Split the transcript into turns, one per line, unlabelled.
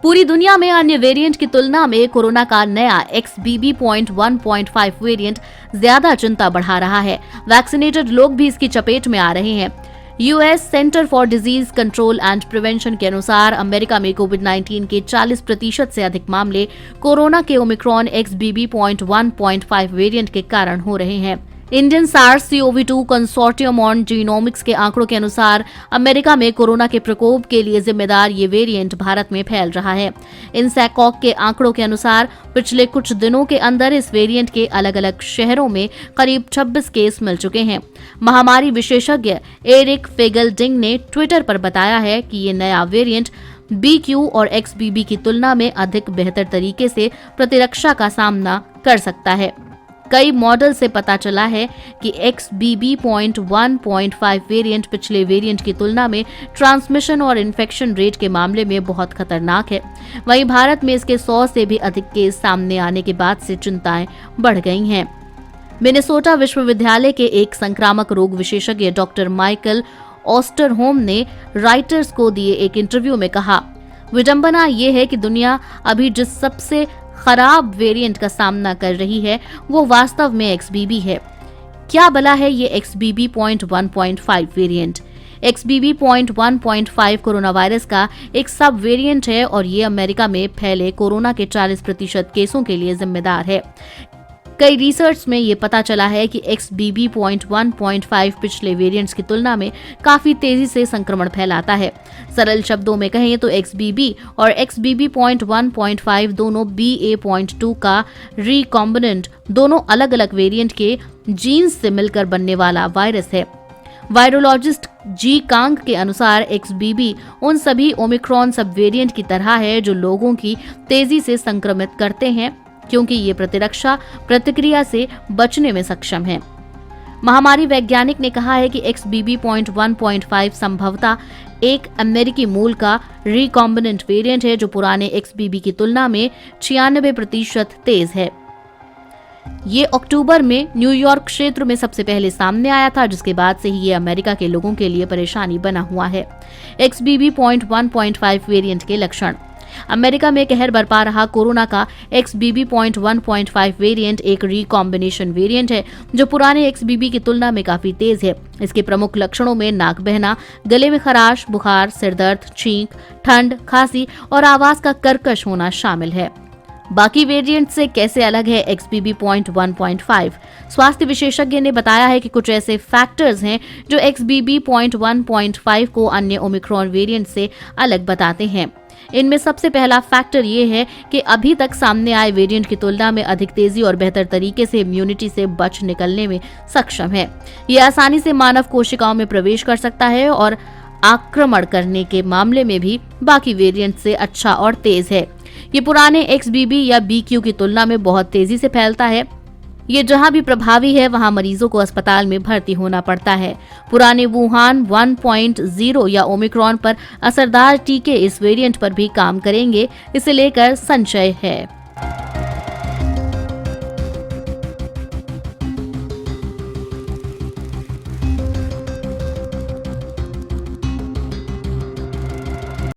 पूरी दुनिया में अन्य वेरिएंट की तुलना में कोरोना का नया XBB.1.5 वेरिएंट ज्यादा चिंता बढ़ा रहा है। वैक्सीनेटेड लोग भी इसकी चपेट में आ रहे हैं। US centre for disease control and prevention के अनुसार अमेरिका में कोविड-19 के 40% से अधिक मामले कोरोना के ओमिक्रॉन XBB.1.5 वेरिएंट के कारण हो रहे हैं। Indian SARS-CoV-2 consortium on genomics के आंकड़ों के अनुसार अमेरिका में कोरोना के प्रकोप के लिए जिम्मेदार ये वेरिएंट भारत में फैल रहा है। इनसैकॉक के आंकड़ों के अनुसार पिछले कुछ दिनों के अंदर इस वेरिएंट के अलग अलग शहरों में करीब 26 केस मिल चुके हैं। महामारी विशेषज्ञ एरिक फेगलडिंग ने ट्विटर पर बताया है कि ये नया वेरिएंट BQ और XBB की तुलना में अधिक बेहतर तरीके से प्रतिरक्षा का सामना कर सकता है। कई मॉडल से पता चला है कि XBB.1.5 वेरिएंट पिछले वेरिएंट की तुलना में ट्रांसमिशन और इन्फेक्शन रेट के मामले में बहुत खतरनाक है। वहीं भारत में इसके 100 से भी अधिक केस सामने आने के बाद से चिंताएं बढ़ गई हैं। मिनेसोटा विश्वविद्यालय के एक संक्रामक रोग विशेषज्ञ डॉक्टर माइकल ऑस्टरहोम ने राइटर्स को दिए एक इंटरव्यू में कहा, विडंबना ये है कि दुनिया अभी जिस सबसे खराब वेरिएंट का सामना कर रही है वो वास्तव में XBB है। क्या भला है ये XBB.1.5 variant? XBB.1.5 corona virus का एक सब वेरिएंट है और ये अमेरिका में फैले कोरोना के 40% केसों के लिए जिम्मेदार है। कई रिसर्च में ये पता चला है कि XBB.1.5 पिछले वेरिएंट्स की तुलना में काफी तेजी से संक्रमण फैलाता है। सरल शब्दों में कहें तो XBB और XBB.1.5 दोनों BA.2 का रिकॉम्बिनेंट दोनों अलग अलग वेरिएंट के जीन्स से मिलकर बनने वाला वायरस है। वायरोलॉजिस्ट जी कांग के अनुसार XBB उन सभी ओमिक्रॉन सब वेरिएंट की तरह है जो लोगों की तेजी से संक्रमित करते हैं, क्योंकि ये प्रतिरक्षा प्रतिक्रिया से बचने में सक्षम है। महामारी वैज्ञानिक ने कहा है कि XBB.1.5 संभवतः एक अमेरिकी मूल का रिकॉम्बिनेंट वेरिएंट है जो पुराने XBB की तुलना में 96% तेज है। ये अक्टूबर में न्यूयॉर्क क्षेत्र में सबसे पहले सामने आया था, जिसके बाद से ही ये अमेरिका के लोगों के लिए परेशानी बना हुआ है। XBB.1.5 वेरिएंट के लक्षण। अमेरिका में कहर बरपा रहा कोरोना का XBB.1.5 वेरिएंट एक रिकॉम्बिनेशन वेरिएंट है जो पुराने XBB की तुलना में काफी तेज है। इसके प्रमुख लक्षणों में नाक बहना, गले में खराश, बुखार, सिरदर्द, छींक, ठंड, खांसी और आवाज का कर्कश होना शामिल है। बाकी वेरिएंट से कैसे अलग है XBB.1.5? स्वास्थ्य विशेषज्ञ ने बताया है कि कुछ ऐसे फैक्टर्स हैं जो XBB.1.5 को अन्य ओमिक्रॉन वेरिएंट से अलग बताते हैं। इनमें सबसे पहला फैक्टर ये है कि अभी तक सामने आए वेरिएंट की तुलना में अधिक तेजी और बेहतर तरीके से इम्यूनिटी से बच निकलने में सक्षम है। ये आसानी से मानव कोशिकाओं में प्रवेश कर सकता है और आक्रमण करने के मामले में भी बाकी वेरिएंट से अच्छा और तेज है। ये पुराने XBB या BQ की तुलना में बहुत तेजी से फैलता है। ये जहां भी प्रभावी है वहां मरीजों को अस्पताल में भर्ती होना पड़ता है। पुराने वुहान 1.0 या ओमिक्रॉन पर असरदार टीके इस वेरिएंट पर भी काम करेंगे, इसे लेकर संशय है।